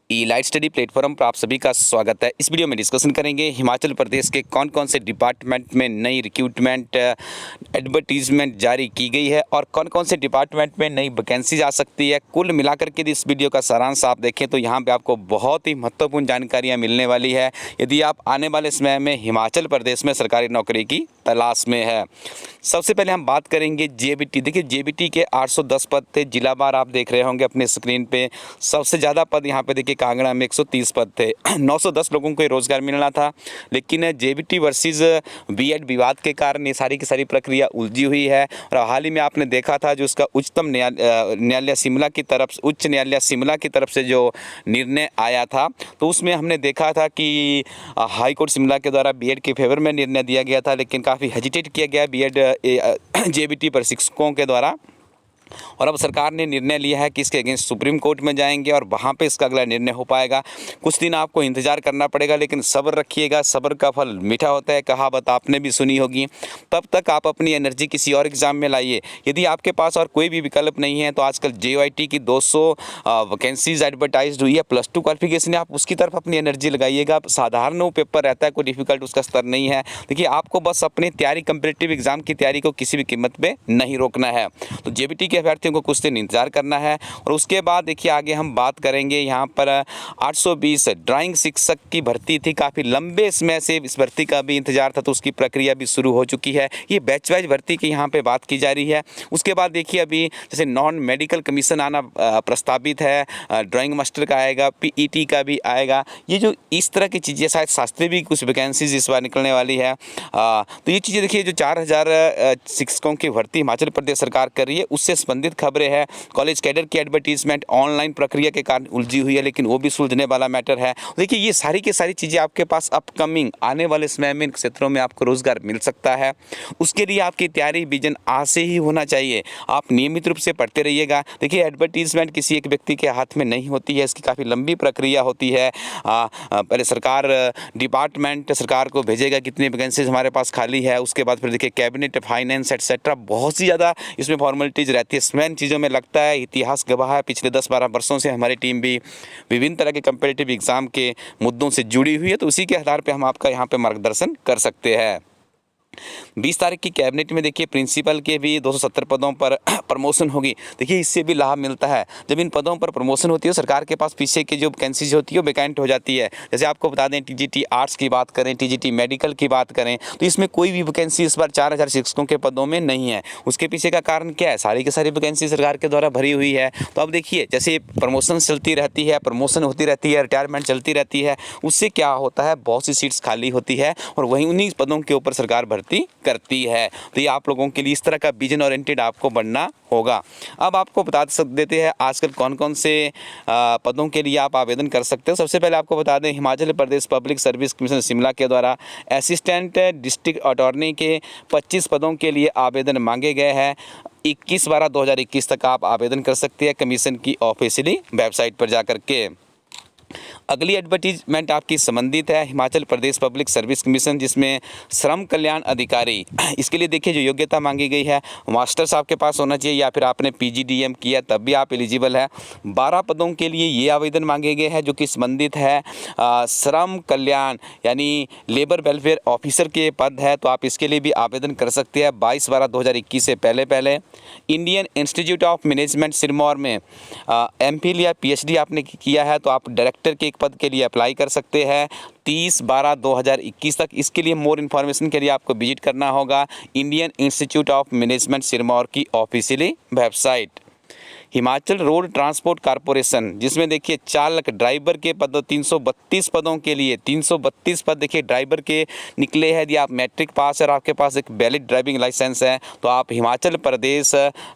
ई light study platform पर आप सभी का स्वागत है। इस वीडियो में डिस्कशन करेंगे हिमाचल प्रदेश के कौन कौन से डिपार्टमेंट में नई रिक्रूटमेंट एडवर्टीजमेंट जारी की गई है और कौन कौन से डिपार्टमेंट में नई वैकेंसी आ सकती है। कुल मिलाकर के इस वीडियो का सारांश आप देखें तो यहाँ पे आपको बहुत ही महत्वपूर्ण जानकारियाँ मिलने वाली है यदि आप आने वाले समय में हिमाचल प्रदेश में सरकारी नौकरी की तलाश में है। सबसे पहले हम बात करेंगे जेबीटी। देखिए जेबीटी के 810 पद थे, जिला बार आप देख रहे होंगे अपने स्क्रीन पे। सबसे ज़्यादा पद यहाँ पे देखिए कांगड़ा में 130 पद थे। 910 लोगों को रोजगार मिलना था, लेकिन जेबीटी वर्सेस बीएड विवाद के कारण ये सारी की सारी प्रक्रिया उलझी हुई है। और हाल ही में आपने देखा था जो उसका उच्च न्यायालय शिमला की तरफ से जो निर्णय आया था, तो उसमें हमने देखा था कि हाई कोर्ट शिमला के द्वारा बीएड के फेवर में निर्णय दिया गया था, लेकिन काफ़ी हेजिटेट किया गया बीएड जेबीटी प्रशिक्षकों के द्वारा। और अब सरकार ने निर्णय लिया है कि इसके अगेंस्ट सुप्रीम कोर्ट में जाएंगे और वहाँ पे इसका अगला निर्णय हो पाएगा। कुछ दिन आपको इंतजार करना पड़ेगा, लेकिन सब्र रखिएगा, सब्र का फल मीठा होता है, कहावत आपने भी सुनी होगी। तब तक आप अपनी एनर्जी किसी और एग्ज़ाम में लाइए। यदि आपके पास और कोई भी विकल्प नहीं है तो आजकल JOIT की 200 वैकेंसीज एडवर्टाइज हुई है। +2 क्वालिफिकेशन है, आप उसकी तरफ अपनी एनर्जी लगाइएगा। साधारण वो पेपर रहता है, कोई डिफिकल्ट उसका स्तर नहीं है। देखिए आपको बस अपनी तैयारी, कम्पिटिटिव एग्जाम की तैयारी को किसी भी कीमत पर नहीं रोकना है। तो JBT के अभ्यर्थियों को कुछ दिन इंतजार करना है। और उसके बाद देखिए आगे हम बात करेंगे यहाँ पर 820 ड्राइंग शिक्षक की भर्ती थी। काफ़ी लंबे समय से इस भर्ती का भी इंतजार था, तो उसकी प्रक्रिया भी शुरू हो चुकी है। ये बैच वाइज भर्ती की यहाँ पे बात की जा रही है। उसके बाद देखिए अभी जैसे नॉन मेडिकल कमीशन आना प्रस्तावित है, ड्राइंग मास्टर का आएगा, PET का भी आएगा। ये जो इस तरह की चीज़ें, शायद शास्त्री भी कुछ वैकेंसीज इस बार निकलने वाली है। तो ये चीज़ें देखिए जो 4000 शिक्षकों की भर्ती हिमाचल प्रदेश सरकार कर रही है, उससे संबंधित खबरें हैं। कॉलेज कैडर की एडवर्टीजमेंट ऑनलाइन प्रक्रिया के कारण उलझी हुई है, लेकिन वो भी सुलझने वाला मैटर है। देखिए ये सारी की सारी चीज़ें आपके पास अपकमिंग आने वाले समय में इन क्षेत्रों में आपको रोजगार मिल सकता है। उसके लिए आपकी तैयारी विजन आज से ही होना चाहिए। आप नियमित रूप से पढ़ते रहिएगा। देखिए एडवर्टीजमेंट किसी एक व्यक्ति के हाथ में नहीं होती है, इसकी काफ़ी लंबी प्रक्रिया होती है। पहले सरकार डिपार्टमेंट सरकार को भेजेगा कितनी वैकेंसीज हमारे पास खाली है, उसके बाद फिर देखिए कैबिनेट, फाइनेंस एटसेट्रा, बहुत सी ज़्यादा इसमें फॉर्मेलिटीज़ रहती है। स्मैन चीज़ों में लगता है, इतिहास गवाह है, पिछले 10-12 वर्षों से हमारी टीम भी विभिन्न तरह के कम्पिटिटिव एग्ज़ाम के मुद्दों से जुड़ी हुई है, तो उसी के आधार पे हम आपका यहाँ पे मार्गदर्शन कर सकते हैं। 20 तारीख की कैबिनेट में देखिए प्रिंसिपल के भी 270 पदों पर प्रमोशन होगी। देखिए इससे भी लाभ मिलता है। जब इन पदों पर प्रमोशन होती है, सरकार के पास पीछे की जो वैकेंसीज होती है वो वैकेंट हो जाती है। जैसे आपको बता दें, TGT आर्ट्स की बात करें, TGT मेडिकल की बात करें, तो इसमें कोई भी वैकेंसी इस बार 4000 शिक्षकों के पदों में नहीं है। उसके पीछे का कारण क्या है? सारी की सारी वैकेंसी सरकार के द्वारा भरी हुई है। तो अब देखिए जैसे प्रमोशन चलती रहती है, प्रमोशन होती रहती है, रिटायरमेंट चलती रहती है, उससे क्या होता है, बहुत सी सीट्स खाली होती है और वहीं उन्हीं पदों के ऊपर सरकार भर्ती करती है। तो ये आप लोगों के लिए इस तरह का विजन ओरिएंटेड आपको बनना होगा। अब आपको बता देते हैं आजकल कौन कौन से पदों के लिए आप आवेदन कर सकते हो। सबसे पहले आपको बता दें, Himachal Pradesh public service commission Shimla के द्वारा असिस्टेंट डिस्ट्रिक्ट अटॉर्नी के 25 पदों के लिए आवेदन मांगे गए हैं। 21/12/2021 तक आप आवेदन कर सकते हैं कमीशन की ऑफिशियली वेबसाइट पर जाकर के। अगली एडवर्टीजमेंट आपकी संबंधित है Himachal Pradesh public service commission, जिसमें श्रम कल्याण अधिकारी। इसके लिए देखिए जो योग्यता मांगी गई है, मास्टर्स आपके पास होना चाहिए या फिर आपने PGDM किया तब भी आप एलिजिबल है। 12 पदों के लिए ये आवेदन मांगे गए हैं जो कि संबंधित है श्रम कल्याण यानी लेबर वेलफेयर ऑफिसर के पद है, तो आप इसके लिए भी आवेदन कर सकते हैं 22/12/2021 से पहले। Indian institute of management Sirmaur में MPhil या PhD आपने किया है तो आप डायरेक्टर के एक पद के लिए अप्लाई कर सकते हैं 30/12/2021 तक। इसके लिए मोर इन्फॉर्मेशन के लिए आपको विजिट करना होगा Indian institute of management Sirmaur की officially website. Himachal road transport corporation, जिसमें देखिए चालक ड्राइवर के पद 332 पदों के लिए 332 पद देखिए ड्राइवर के निकले हैं। यदि आप मैट्रिक पास है और आपके पास एक वैलिड ड्राइविंग लाइसेंस है तो आप हिमाचल प्रदेश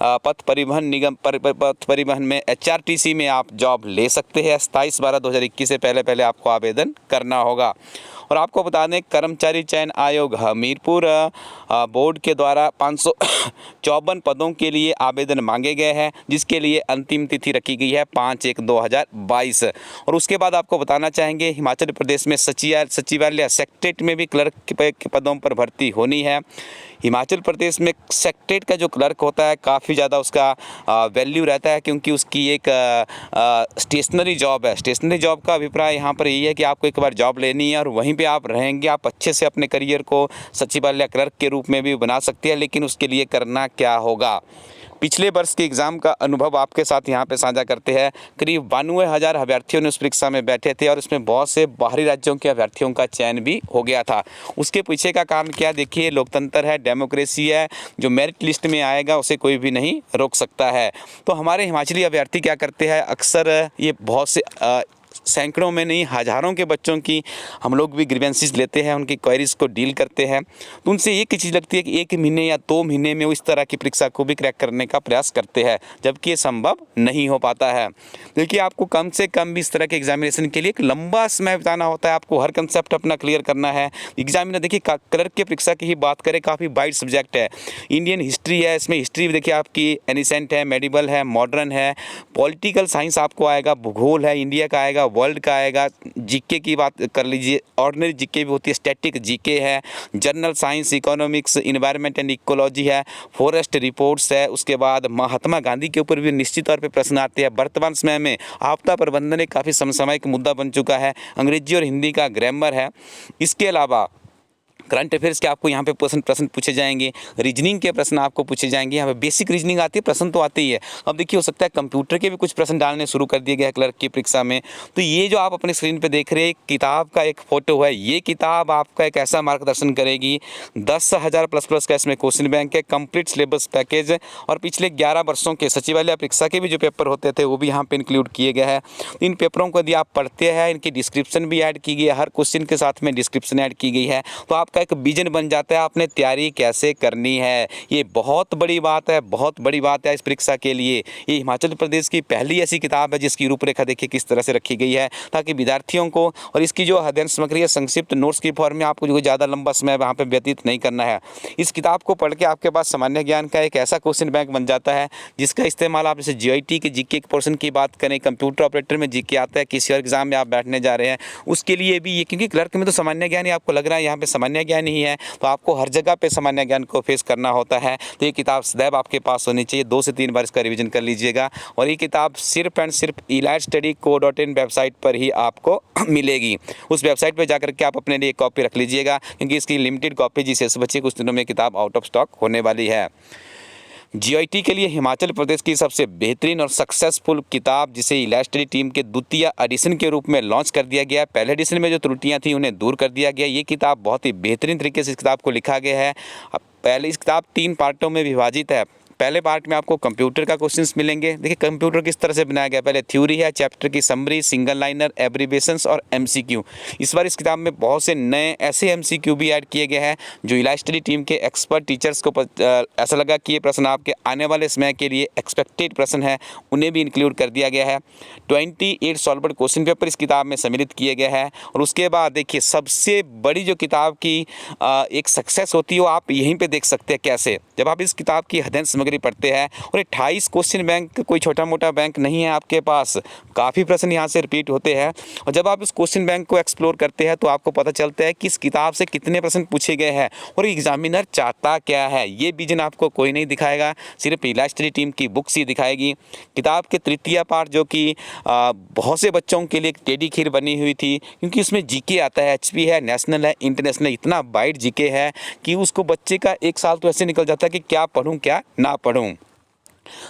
पथ परिवहन निगम पथ परिवहन में HRTC में आप जॉब ले सकते हैं। 27/12/2021 से पहले आपको आवेदन करना होगा। और आपको बता दें, कर्मचारी चयन आयोग हमीरपुर बोर्ड के द्वारा 554 पदों के लिए आवेदन मांगे गए हैं, जिसके लिए अंतिम तिथि रखी गई है 5/1/2022। और उसके बाद आपको बताना चाहेंगे हिमाचल प्रदेश में सचिवालय सेक्रेटरीट में भी क्लर्क के पदों पर भर्ती होनी है। हिमाचल प्रदेश में सेक्रेटरीट का जो क्लर्क होता है काफ़ी ज़्यादा उसका वैल्यू रहता है, क्योंकि उसकी एक स्टेशनरी जॉब है। स्टेशनरी जॉब का अभिप्राय यहाँ पर यही है कि आपको एक बार जॉब लेनी है और वहीं पे आप रहेंगे। आप अच्छे से अपने करियर को सचिवालय क्लर्क के रूप में भी बना सकते हैं, लेकिन उसके लिए करना क्या होगा। पिछले वर्ष के एग्ज़ाम का अनुभव आपके साथ यहाँ पे साझा करते हैं। करीब 92,000 अभ्यर्थियों ने उस परीक्षा में बैठे थे और इसमें बहुत से बाहरी राज्यों के अभ्यर्थियों का चयन भी हो गया था। उसके पीछे का कारण क्या, देखिए लोकतंत्र है, डेमोक्रेसी है, जो मेरिट लिस्ट में आएगा उसे कोई भी नहीं रोक सकता है। तो हमारे हिमाचली अभ्यर्थी क्या करते हैं, अक्सर ये बहुत से सैकड़ों में नहीं हज़ारों के बच्चों की हम लोग भी ग्रीवेंसेस लेते हैं, उनकी क्वेरीज़ को डील करते हैं। तो उनसे एक ही चीज़ लगती है कि 1 महीने या 2 महीने में वो इस तरह की परीक्षा को भी क्रैक करने का प्रयास करते हैं, जबकि ये संभव नहीं हो पाता है। देखिए आपको कम से कम भी इस तरह के एग्जामिनेशन के लिए एक लंबा समय बिताना होता है, आपको हर कंसेप्ट अपना क्लियर करना है। एग्जामिनर देखिए क्लर्क की परीक्षा की ही बात करें, काफ़ी वाइड सब्जेक्ट है। इंडियन हिस्ट्री है, इसमें हिस्ट्री देखिए आपकी एनिसेंट है, मेडिवल है, मॉडर्न है, पॉलिटिकल साइंस आपको आएगा, भूगोल है, इंडिया का आएगा, वर्ल्ड का आएगा, जीके की बात कर लीजिए, ऑर्डिनरी जीके भी होती है, स्टैटिक जीके है, general science, economics, environment and ecology है, फॉरेस्ट रिपोर्ट्स है। उसके बाद महात्मा गांधी के ऊपर भी निश्चित तौर पे प्रश्न आते हैं। वर्तमान समय में आपदा प्रबंधन एक काफ़ी समसामयिक मुद्दा बन चुका है। अंग्रेजी और हिंदी का ग्रामर है। इसके अलावा करंट अफेयर्स के आपको यहाँ पे प्रश्न पूछे जाएंगे, रीजनिंग के प्रश्न आपको पूछे जाएंगे। यहाँ पे बेसिक रीजनिंग आती है, प्रश्न तो आते ही है। अब देखिए हो सकता है कंप्यूटर के भी कुछ प्रश्न डालने शुरू कर दिए गए हैं क्लर्क की परीक्षा में। तो ये जो आप अपने स्क्रीन पे देख रहे हैं किताब का एक फ़ोटो है, ये किताब आपका एक ऐसा मार्गदर्शन करेगी। 10,000 प्लस का इसमें क्वेश्चन बैंक है, कंप्लीट सिलेबस पैकेज, और पिछले 11 वर्षों के सचिवालय परीक्षा के भी जो पेपर होते थे वो भी यहाँ पे इंक्लूड किए गए हैं। इन पेपरों को यदि आप पढ़ते हैं, इनकी डिस्क्रिप्शन भी ऐड की गई है, हर क्वेश्चन के साथ में डिस्क्रिप्शन ऐड की गई है, तो आपका एक विजन बन जाता है आपने तैयारी कैसे करनी है। ये बहुत बड़ी बात है, बहुत बड़ी बात है इस परीक्षा के लिए। ये हिमाचल प्रदेश की पहली ऐसी किताब है जिसकी रूपरेखा देखिए किस तरह से रखी गई है, ताकि विद्यार्थियों को, और इसकी जो अध्ययन सामग्री है संक्षिप्त नोट्स की फॉर्म में, आपको जो ज़्यादा लंबा समय वहाँ पर व्यतीत नहीं करना है। इस किताब को पढ़ के आपके पास सामान्य ज्ञान का एक ऐसा क्वेश्चन बैंक बन जाता है जिसका इस्तेमाल आप जैसे जीआईटी के जीके के पोर्शन की बात करें, कंप्यूटर ऑपरेटर में जीके आता है, किसी और एग्जाम में आप बैठने जा रहे हैं उसके लिए भी ये, क्योंकि क्लर्क में तो सामान्य ज्ञान ही आपको लग रहा है, यहाँ पे सामान्य ज्ञान ही है, तो आपको हर जगह पे सामान्य ज्ञान को फेस करना होता है। तो ये किताब सदैव आपके पास होनी चाहिए, 2 से 3 बार इसका रिवीजन कर लीजिएगा। और ये किताब सिर्फ एंड सिर्फ elitestudy.co.in वेबसाइट पर ही आपको मिलेगी। उस वेबसाइट पर जाकर के आप अपने लिए कॉपी रख लीजिएगा, क्योंकि इसकी लिमिटेड कॉपी जिसे बच्चे कुछ दिनों में किताब आउट ऑफ स्टॉक होने वाली है। जीआईटी के लिए हिमाचल प्रदेश की सबसे बेहतरीन और सक्सेसफुल किताब, जिसे इलास्ट्री टीम के द्वितीय एडिशन के रूप में लॉन्च कर दिया गया। पहले एडिशन में जो त्रुटियां थी उन्हें दूर कर दिया गया। ये किताब बहुत ही बेहतरीन तरीके से इस किताब को लिखा गया है। पहले इस किताब 3 पार्टों में विभाजित है। पहले पार्ट में आपको कंप्यूटर का क्वेश्चंस मिलेंगे। देखिए कंप्यूटर किस तरह से बनाया गया, पहले थ्योरी है, चैप्टर की समरी, सिंगल लाइनर, एब्रीविएशंस और एमसीक्यू। इस बार इस किताब में बहुत से नए ऐसे एमसीक्यू भी ऐड किए गए हैं जो इलास्ट्री टीम के एक्सपर्ट टीचर्स को ऐसा लगा कि ये प्रश्न आपके आने वाले समय के लिए एक्सपेक्टेड प्रश्न है, उन्हें भी इंक्लूड कर दिया गया है। 28 सॉल्वर्ड क्वेश्चन पेपर इस किताब में सम्मिलित किए गए हैं। और उसके बाद देखिए सबसे बड़ी जो किताब की एक सक्सेस होती है वो आप यहीं पर देख सकते हैं कैसे, जब आप इस किताब की अध्ययन पढ़ते हैं और 28 क्वेश्चन बैंक कोई छोटा मोटा बैंक नहीं है आपके पास, काफ़ी प्रश्न यहाँ से रिपीट होते हैं। और जब आप इस क्वेश्चन बैंक को एक्सप्लोर करते हैं तो आपको पता चलता है कि इस किताब से कितने प्रश्न पूछे गए हैं और एग्जामिनर चाहता क्या है। ये विजन आपको कोई नहीं दिखाएगा, सिर्फ इलास्ट्री टीम की बुक्स ही दिखाएगी। किताब के तृतीय पार्ट जो कि बहुत से बच्चों के लिए एक टेढ़ी खीर बनी हुई थी, क्योंकि उसमें जीके आता है, एचपी है, नेशनल है, इंटरनेशनल, इतना वाइड जीके है कि उसको बच्चे का 1 साल तो ऐसे निकल जाता है कि क्या पढ़ूँ क्या ना पढ़ूं।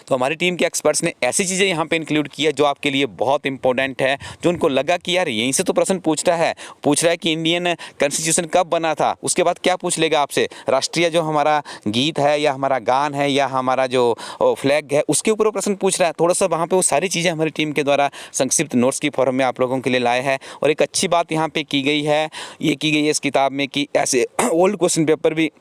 तो हमारी टीम के एक्सपर्ट्स ने ऐसी चीज़ें यहाँ पे इंक्लूड की है जो आपके लिए बहुत इंपॉर्टेंट है, जो उनको लगा कि यार यहीं से तो प्रश्न पूछ रहा है कि इंडियन कॉन्स्टिट्यूशन कब बना था, उसके बाद क्या पूछ लेगा आपसे, राष्ट्रीय जो हमारा गीत है या हमारा गान है या हमारा जो फ्लैग है उसके ऊपर वो प्रश्न पूछ रहा है। थोड़ा सा वहाँ पर वो सारी चीज़ें हमारी टीम के द्वारा संक्षिप्त नोट्स की फॉर्म में आप लोगों के लिए लाए हैं। और एक अच्छी बात यहाँ पर की गई है, ये की गई है इस किताब में कि ऐसे ओल्ड क्वेश्चन पेपर भी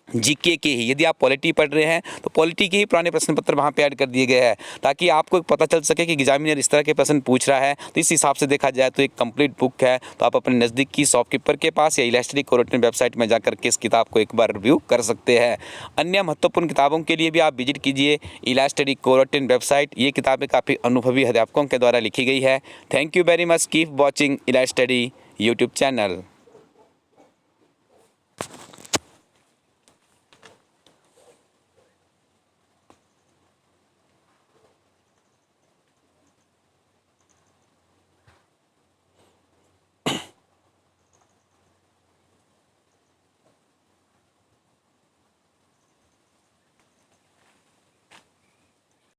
जीके के ही, यदि आप पॉलिटी पढ़ रहे हैं तो पॉलिटी के ही पुराने प्रश्न पत्र वहाँ पे ऐड कर दिए गए हैं, ताकि आपको एक पता चल सके कि एग्जामिनर इस तरह के प्रश्न पूछ रहा है। तो इस हिसाब से देखा जाए तो एक कंप्लीट बुक है। तो आप अपने नज़दीक की शॉपकीपर के पास या इलास्टडी कोरोटन वेबसाइट में जाकर के इस किताब को एक बार रिव्यू कर सकते हैं। अन्य महत्वपूर्ण किताबों के लिए भी आप विजिट कीजिए इलास्टडी कोरोटन वेबसाइट। ये किताबें काफ़ी अनुभवी अध्यापकों के द्वारा लिखी गई है। Thank you very much, keep watching इलास्टडी यूट्यूब चैनल।